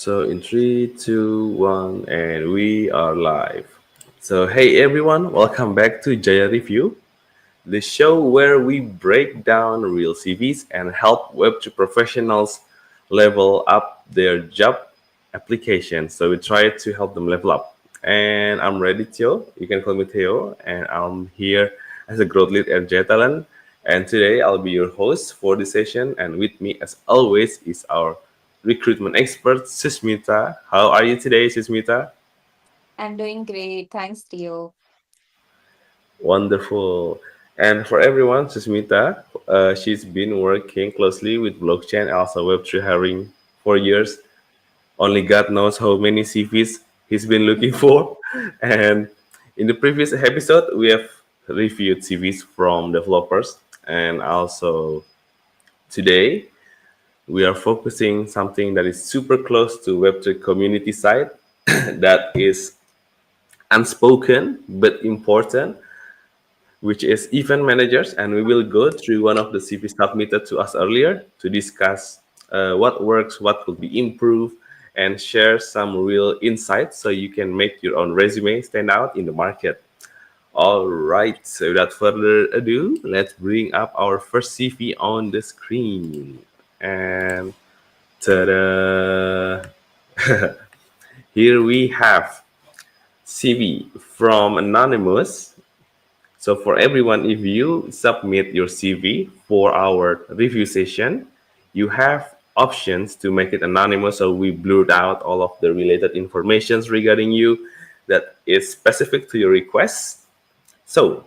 So in three, two, one, and we are live. So hey everyone, welcome back to Jaya Review, the show where we break down real CVs and help Web2 professionals level up their job application. So we try to help them level up. And I'm ready, Theo. You can call me Theo, and I'm here as a growth lead at Jaya Talent. And today I'll be your host for this session. And with me, as always, is our recruitment expert, Susmita. How are you today, Susmita? I'm doing great. Thanks, Theo. Wonderful. And for everyone, Susmita, she's been working closely with blockchain and also Web3 hiring for years. Only God knows how many CVs he's been looking for. And in the previous episode, we have reviewed CVs from developers. And also today, we are focusing something that is super close to Web3 community side that is unspoken but important, which is event managers, and we will go through one of the CVs submitted to us earlier to discuss what works, what could be improved, and share some real insights so you can make your own resume stand out in the market. All right, so without further ado, let's bring up our first CV on the screen. And ta-da! Here we have CV from Anonymous. So for everyone, if you submit your CV for our review session, you have options to make it anonymous. So we blurred out all of the related informations regarding you that is specific to your request. So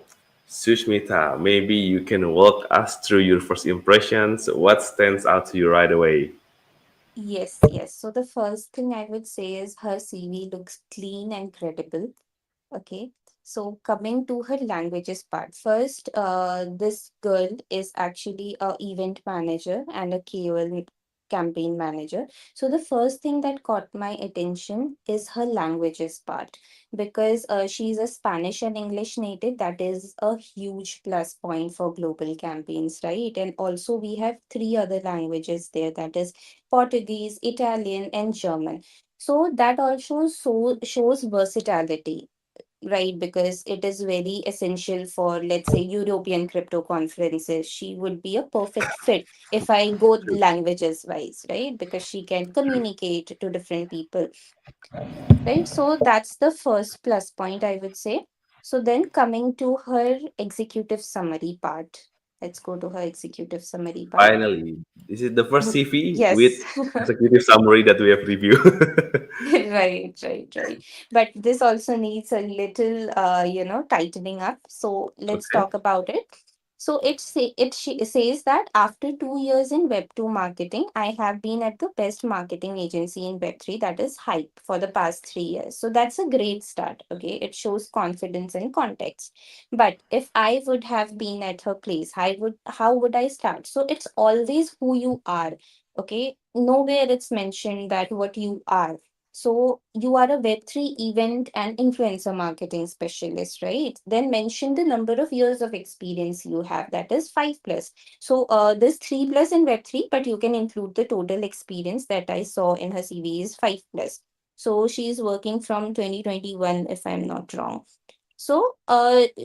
Sushmita, maybe you can walk us through your first impressions. What stands out to you right away? Yes. So the first thing I would say is her CV looks clean and credible. Okay. So coming to her languages part, first, this girl is actually a event manager and a KOL campaign manager. So the first thing that caught my attention is her languages part because she's a Spanish and English native. That is a huge plus point for global campaigns, right? And also we have three other languages there, that is Portuguese, Italian, and German. So that also shows versatility, right? Because it is very essential for, let's say, European crypto conferences. She would be a perfect fit if I go languages wise, right? Because she can communicate to different people, right? So that's the first plus point, I would say. So then coming to her executive summary part. Let's go to her executive summary part. Finally, this is the first CV with Yes. executive summary that we have reviewed. Right. But this also needs a little, tightening up. So let's Okay. talk about it. So it says that after 2 years in Web2 marketing, I have been at the best marketing agency in Web3, that is Hype, for the past 3 years. So that's a great start. Okay, it shows confidence and context. But if I would have been at her place, how would I start? So it's always who you are. Okay, nowhere it's mentioned that what you are. So you are a Web3 event and influencer marketing specialist, right? Then mention the number of years of experience you have. That is 5 plus. So this 3 plus in Web3, but you can include the total experience that I saw in her CV is 5 plus. So she is working from 2021, if I'm not wrong. So,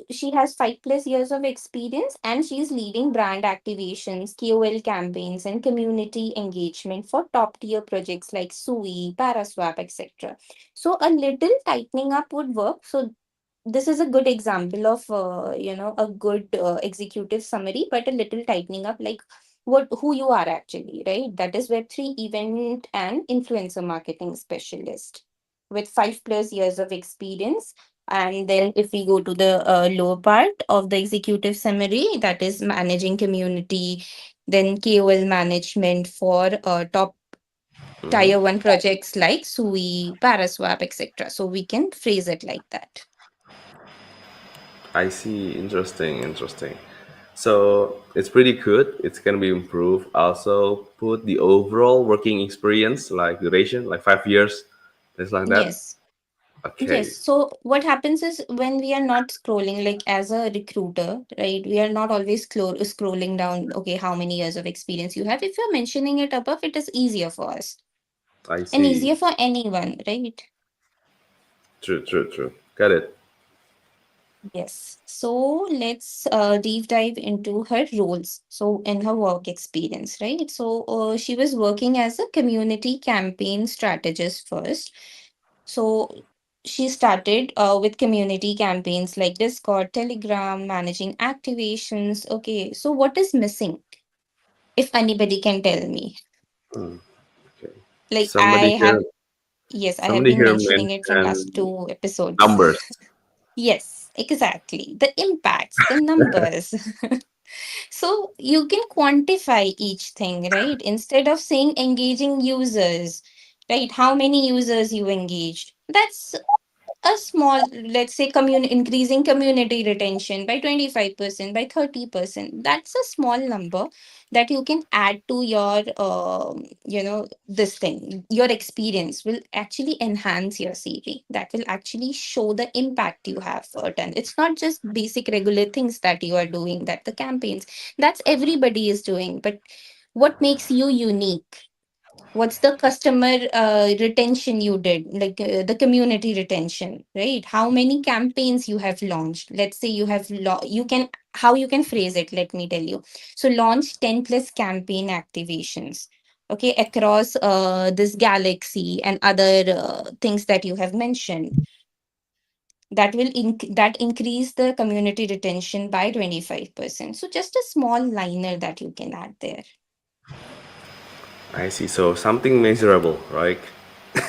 she has 5 plus years of experience and she's leading brand activations, KOL campaigns, and community engagement for top tier projects like Sui, Paraswap, etc. So, a little tightening up would work. So, this is a good example of, a good executive summary, but a little tightening up, like who you are actually, right? That is Web3 event and influencer marketing specialist with 5 plus years of experience. And then if we go to the lower part of the executive summary, that is managing community, then KOL management for top tier Mhm. one projects like Sui, Paraswap, etc. So we can phrase it like that. I see. Interesting. Interesting. So it's pretty good. It can be improved. Also, put the overall working experience, like duration, like 5 years, things like that. Yes. Yes. Okay. So what happens is when we are not scrolling, like as a recruiter, right? We are not always scrolling down, okay, how many years of experience you have. If you're mentioning it above, it is easier for us. I and see. easier for anyone, right? True, true, true. Got it. Yes. So let's deep dive into her roles. So in her work experience, right? So she was working as a community campaign strategist first. So she started with community campaigns like Discord, Telegram, managing activations. Okay. So what is missing? If anybody can tell me. Hmm, okay. Like Somebody I here, have, yes, I have somebody been here mentioning it from last mentioned two episodes. numbers. Yes, exactly. The impacts, the numbers. So you can quantify each thing, right? Instead of saying engaging users, right? How many users you engaged? That's a small, let's say, increasing community retention by 25%, by 30%. That's a small number that you can add to your this thing. Your experience will actually enhance your CV. That will actually show the impact you have done. It's not just basic regular things that you are doing, that the campaigns, that's everybody is doing, but what makes you unique? What's the customer retention you did, like the community retention, right? How many campaigns you have launched? Let's say you have you can, how you can phrase it, let me tell you. So launch 10 plus campaign activations, okay, across this galaxy and other things that you have mentioned. That will that increase the community retention by 25%. So just a small liner that you can add there. I see. So something measurable, right?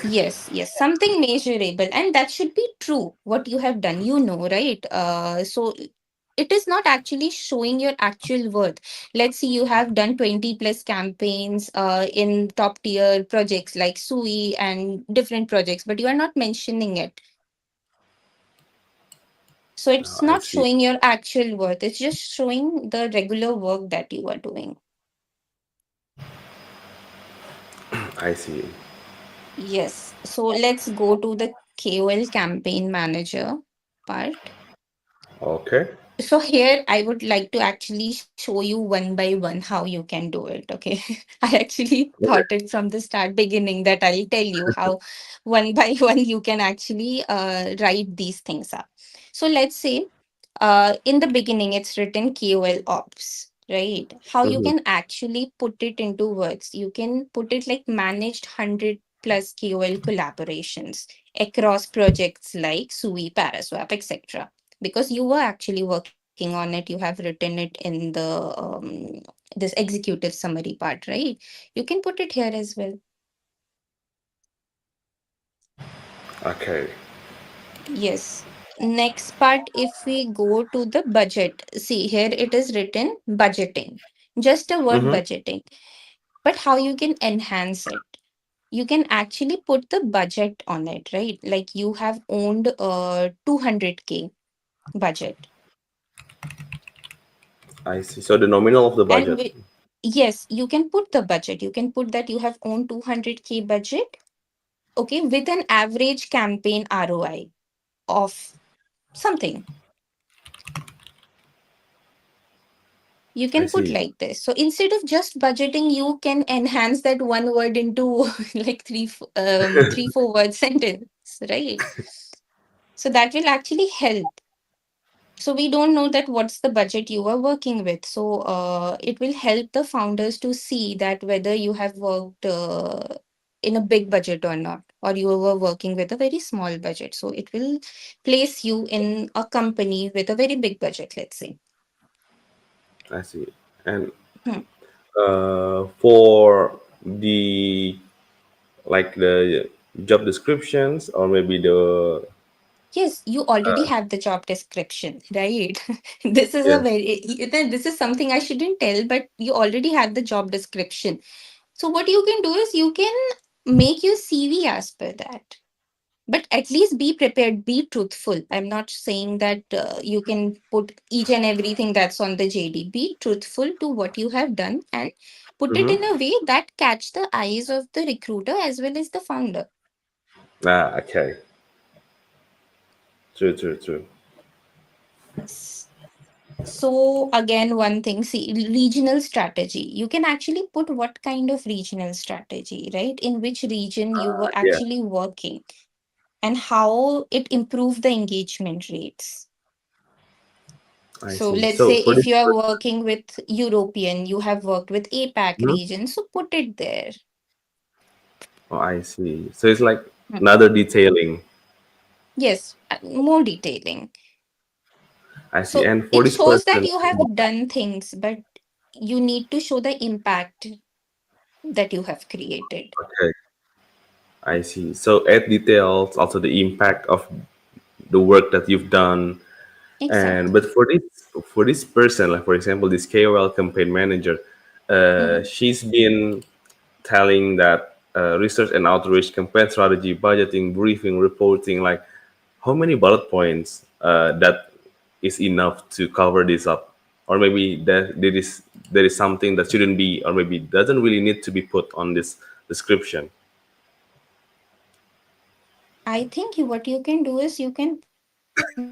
Yes, yes, something measurable, and that should be true. What you have done, you know, right? So it is not actually showing your actual worth. Let's see, you have done 20 plus campaigns in top tier projects like SUI and different projects, but you are not mentioning it. So it's I not see. showing your actual worth. It's just showing the regular work that you are doing. I see. Yes. So let's go to the KOL campaign manager part. Okay. So here I would like to actually show you one by one how you can do it. Okay. I actually thought Okay. it from the start beginning that I'll tell you how one by one you can actually write these things up. So let's say in the beginning it's written KOL ops, right? How you Mhm. can actually put it into words. You can put it like managed 100 plus KOL collaborations across projects like SUI, Paraswap, etc, because you were actually working on it, you have written it in the this executive summary part, right? You can put it here as well. Okay. Yes. Next part, if we go to the budget, see here it is written budgeting, just a word Mm-hmm. budgeting, but how you can enhance it? You can actually put the budget on it, right? Like you have owned 200K budget. I see. So the nominal of the And budget. yes, you can put the budget. You can put that you have owned 200K budget, okay, with an average campaign ROI of something. You I can put see. like this. So instead of just budgeting, you can enhance that one word into like three, 4 word sentence, right? So that will actually help. So we don't know that what's the budget you are working with. So it will help the founders to see that whether you have worked in a big budget or not, or you were working with a very small budget. So it will place you in a company with a very big budget, let's say. I see. And Hmm. for the like the job descriptions or maybe the Yes, you already have the job description, right? This is a yeah. very, this is something I shouldn't tell, but you already have the job description. So what you can do is you can make your CV as per that. But at least be prepared, be truthful. I'm not saying that you can put each and everything that's on the JD. Be truthful to what you have done and put it Mm-hmm. in a way that catch the eyes of the recruiter as well as the founder. Ah, okay. True, true, true. Yes. So again, one thing, see, regional strategy. You can actually put what kind of regional strategy, right? In which region you were Yeah, actually working and how it improved the engagement rates. I So see. let's So say for if this you are person, working with European, you have worked with APAC mhm. region, so put it there. Oh, I see. So it's like Hmm. another detailing. Yes, more detailing. I see. So And for it this shows that person, you have done things, but you need to show the impact that you have created. okay, I see. So add details, also the impact of the work that you've done. And but Exactly. for this person, like for example, this KOL campaign manager, Mhm. she's been telling that research and outreach, campaign strategy, budgeting, briefing, reporting, like how many bullet points that is enough to cover this up, or maybe there is something that shouldn't be, or maybe doesn't really need to be put on this description. I think what you can do is you can just put the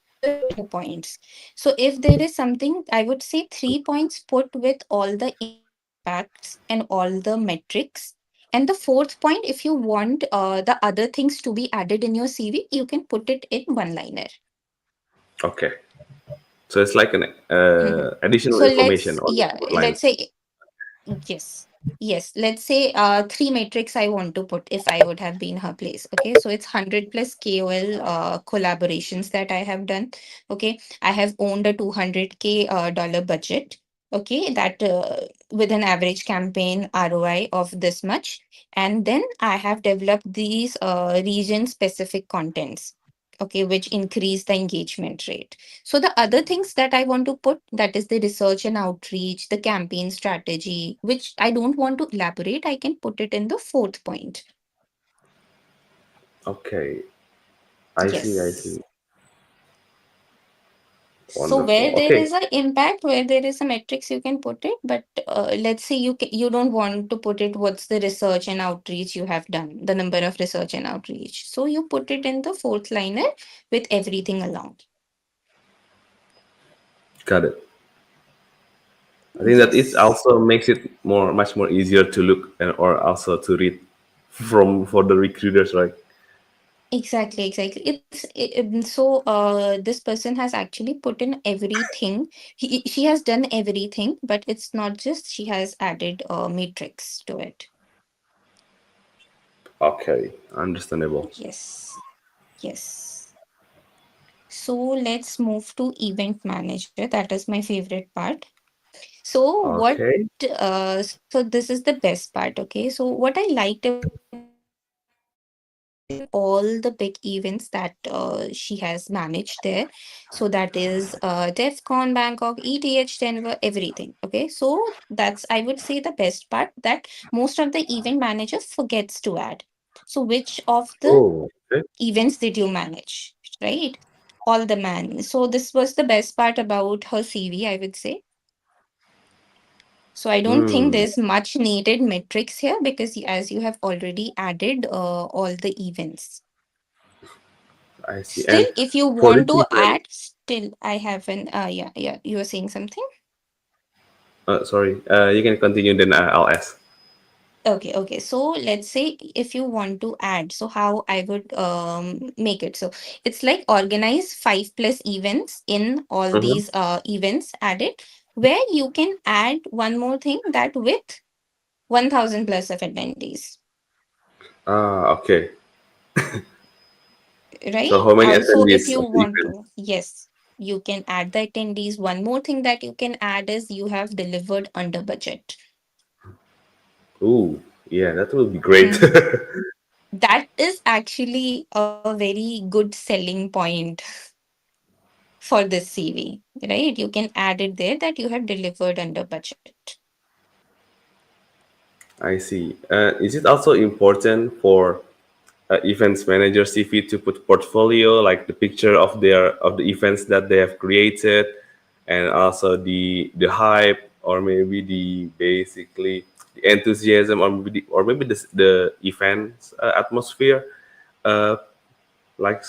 bullet points. So if there is something, I would say 3 points put with all the impacts and all the metrics. And the fourth point, if you want the other things to be added in your CV, you can put it in one liner. Okay, so it's like an Mhm. additional So information let's, on the yeah, outline. let's say yes. Yes. Let's say three metrics I want to put if I would have been her place. Okay. So it's 100 plus KOL collaborations that I have done. Okay. I have owned a 200K dollar budget. Okay. That with an average campaign ROI of this much. And then I have developed these region specific contents. Okay. Which increase the engagement rate. So the other things that I want to put, that is the research and outreach, the campaign strategy, which I don't want to elaborate, I can put it in the fourth point. Okay, I see. I Yes. see. So Wonderful. where there Okay, is a impact, where there is a metrics, you can put it. But let's say you don't want to put it. What's the research and outreach you have done? The number of research and outreach. So you put it in the fourth liner with everything along. got it. I think that it Yes. also makes it much more easier to look and or also to read from for the recruiters, right? Exactly, exactly. So this person has actually put in everything. She has done everything, but it's not just she has added matrix to it. Okay, understandable. Yes, yes. So let's move to event manager. That is my favorite part. So what? Okay. So this is the best part. Okay. So what I liked about this person is she has mentioned all the big events that she has managed there. So that is DEFCON, Bangkok, ETH, Denver, everything. Okay. So that's, I would say, the best part that most of the event manager forgets to add. So which of the Oh, okay. events did you manage? Right. All the man. So this was the best part about her CV, I would say. So I don't think Hmm, there's much needed metrics here because as you have already added all the events. I see. Still, And if you for this want to event, add, still I have an yeah, yeah, you were saying something? sorry, you can continue. Then I'll ask. Okay, okay. So let's say if you want to add, so how I would make it. So it's like organize 5 plus events in all Mm-hmm. these events added, where you can add one more thing that with 1000 plus of attendees. Ah, okay. So Right? how many So if attendees you of the want event? to, yes, you can add the attendees. One more thing that you can add is you have delivered under budget. Ooh, yeah, that will be great. Mhm. That is actually a very good selling point for this CV, right? You can add it there that you have delivered under budget. I see. Is it also important for events manager CV to put portfolio, like the picture of the events that they have created, and also the hype, or maybe the basically the enthusiasm, or maybe the events atmosphere, uh, like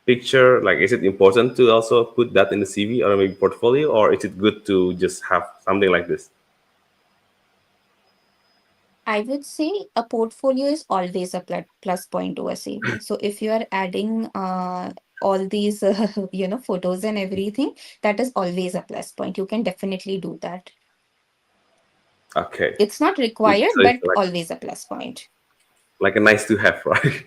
picture? Like, is it important to also put that in the CV or maybe portfolio, or is it good to just have something like this? I would say a portfolio is always a plus point to a CV. So if you are adding all these photos and everything, that is always a plus point. You can definitely do that. Okay, It's not required, so it's but always a plus point. like a nice to have, right?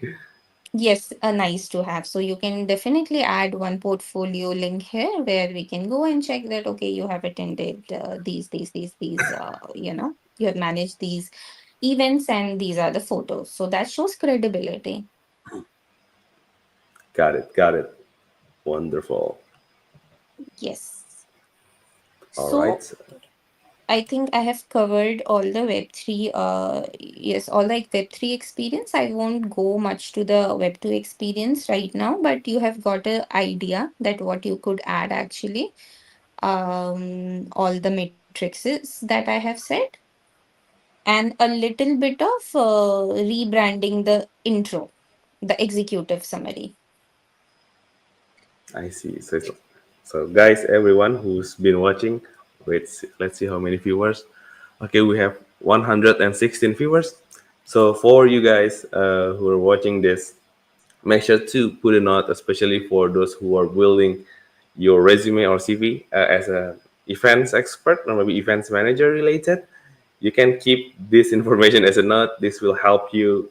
Yes, a nice to have. So you can definitely add one portfolio link here where we can go and check that, okay, you have attended you have managed these events and these are the photos. So that shows credibility. Got it, got it. Wonderful. Yes. All So right. I think I have covered all the Web3, yes, all like Web3 experience. I won't go much to the Web2 experience right now, but you have got an idea that what you could add actually. All the matrices that I have said, and a little bit of rebranding the intro, the executive summary. I see. So guys, everyone who's been watching, wait, let's see how many viewers. Okay, we have 116 viewers. So for you guys who are watching this, make sure to put a note, especially for those who are building your resume or CV as a events expert or maybe events manager related. You can keep this information as a note. This will help you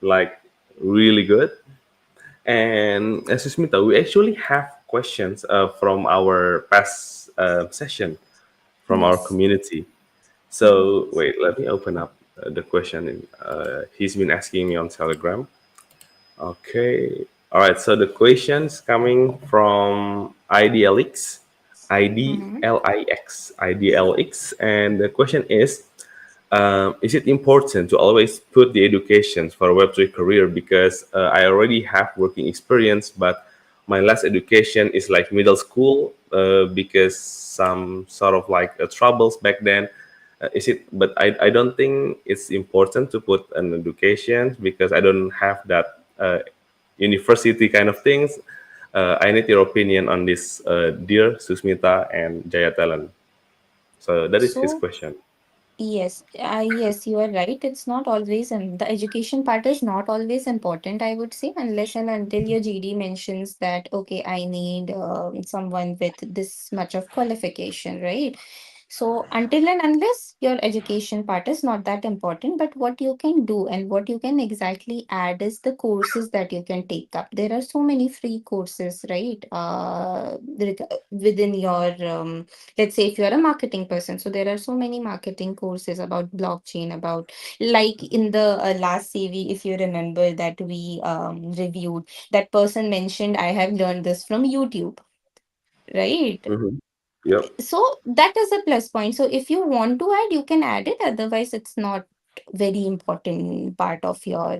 like really good. And Susmita, we actually have questions from our past session from our Yes. community. Mhm. So wait, let me open up the question. He's been asking me on Telegram. Okay. All right. So the questions coming from IDLX, Mhm. IDLX, and the question is it important to always put the education for a Web3 career? Because I already have working experience, but my last education is like middle school because some sort of like troubles back then. Is it? But I don't think it's important to put an education because I don't have that university kind of things. I need your opinion on this, dear Susmita and Jaya Talent. So that is his So question. yes, yes, you are right. It's not always, and the education part is not always important, I would say, unless and until your GD mentions that, okay, I need someone with this much of qualification, right? So until and unless your education part is not that important, but what you can do and what you can exactly add is the courses that you can take up. There are so many free courses, right? Within your let's say if you're a marketing person, so there are so many marketing courses about blockchain, about like in the last CV, if you remember that we reviewed, that person mentioned I have learned this from YouTube, right? Mm-hmm. Yep. So that is a plus point. So if you want to add, you can add it, otherwise it's not very important part of your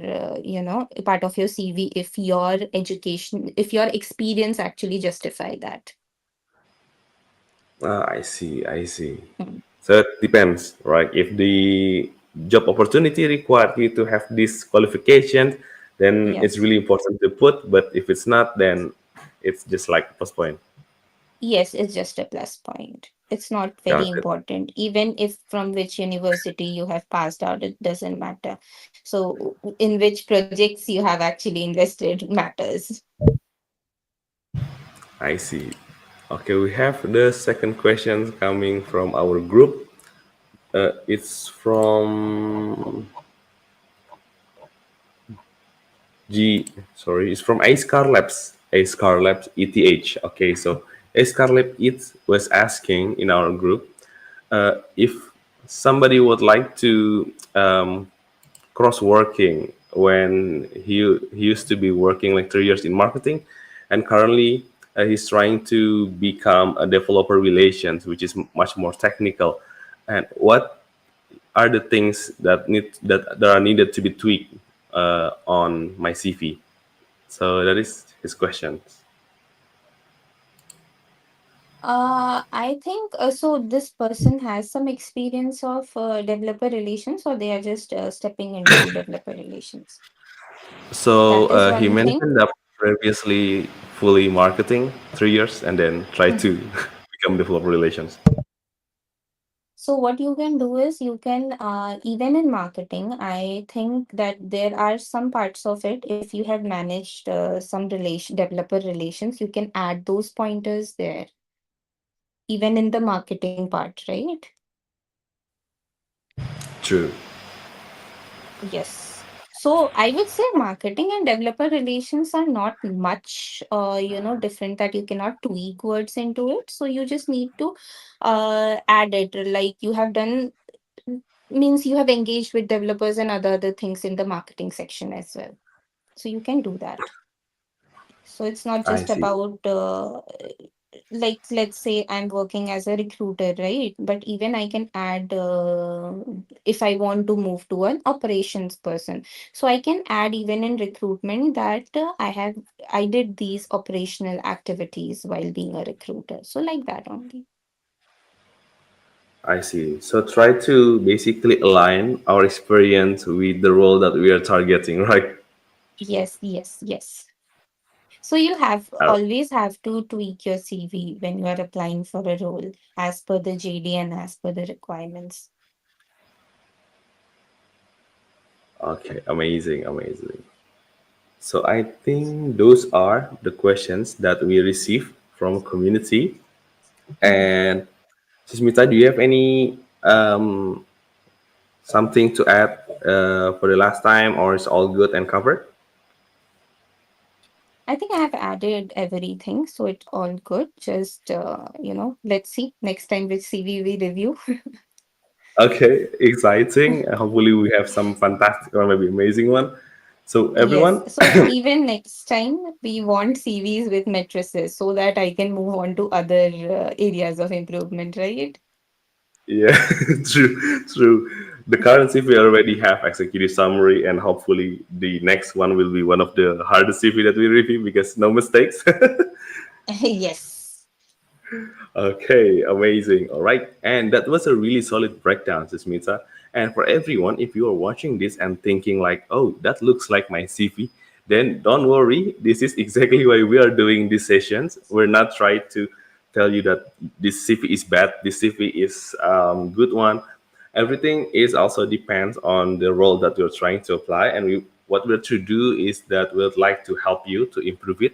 part of your CV if your education, if your experience actually justify that. Ah, I see. I see. Mm. So it depends, right? If the job opportunity required you to have this qualification, then it's Yes. really important to put. But if it's not, then it's just like plus point. Yes, it's just a plus point. It's not very Got it. important. Even if from which university you have passed out, it doesn't matter. So, in which projects you have actually invested matters. I see. Okay, we have the second question coming from our group. It's from it's from Ace Labs. Ace Labs ETH. Okay, so Ace Labs it was asking in our group if somebody would like to cross working when he used to be working like 3 years in marketing, and currently he's trying to become a developer relations, which is much more technical. And what are the things that are needed to be tweaked on my CV? So that is his question. I think so. This person has some experience of developer relations, or they are just stepping into developer relations. So That is he one thing. mentioned that. previously fully marketing 3 years and then try to Mhm. become developer relations. So what you can do is you can even in marketing, I think that there are some parts of it. If you have managed some relation developer relations, you can add those pointers there, even in the marketing part, right? True. Yes. So I would say marketing and developer relations are not much, different that you cannot tweak words into it. So you just need to add it. Like you have done means you have engaged with developers and other things in the marketing section as well. So you can do that. So it's not I just see. about like let's say I'm working as a recruiter, right? But even I can add if I want to move to an operations person. So I can add even in recruitment that I did these operational activities while being a recruiter. So like that only. I see. So try to basically align our experience with the role that we are targeting, right? Yes, yes, yes. So you have Uh, always have to tweak your CV when you are applying for a role as per the JD and as per the requirements. okay, amazing, amazing. So I think those are the questions that we receive from community. Mhm. And Susmita, do you have any something to add for the last time, or is all good and covered? I think I have added everything, so it's all good. Just let's see next time which CV we review. Okay, exciting. Hopefully, we have some fantastic or maybe amazing one. So Yes. everyone, So even next time we want CVs with matrices so that I can move on to other areas of improvement, right? yeah, true, true. The current CV already have executive summary, and hopefully the next one will be one of the hardest CV that we review because no mistakes. Yes. Okay, amazing. All right. And that was a really solid breakdown, Susmita. And for everyone, if you are watching this and thinking like, oh, that looks like my CV, then don't worry. This is exactly why we are doing these sessions. We're not trying to tell you that this CV is bad, this CV is good one. Everything is also depends on the role that you're trying to apply. And what we're to do is that we'd like to help you to improve it,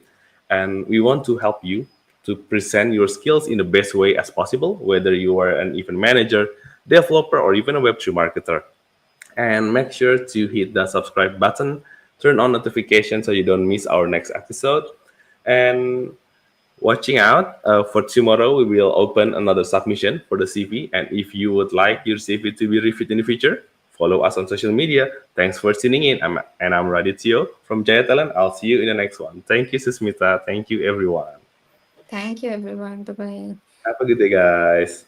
and we want to help you to present your skills in the best way as possible, whether you are an event manager, developer, or even a Web3 marketer. And make sure to hit the subscribe button, turn on notifications so you don't miss our next episode. And watching out for tomorrow, we will open another submission for the CV. And if you would like your CV to be reviewed in the future, follow us on social media. Thanks for tuning in. I'm Radityo from Jaya Talent. I'll see you in the next one. Thank you, Susmita. Thank you, everyone. Thank you, everyone. Bye bye. Have a good day, guys.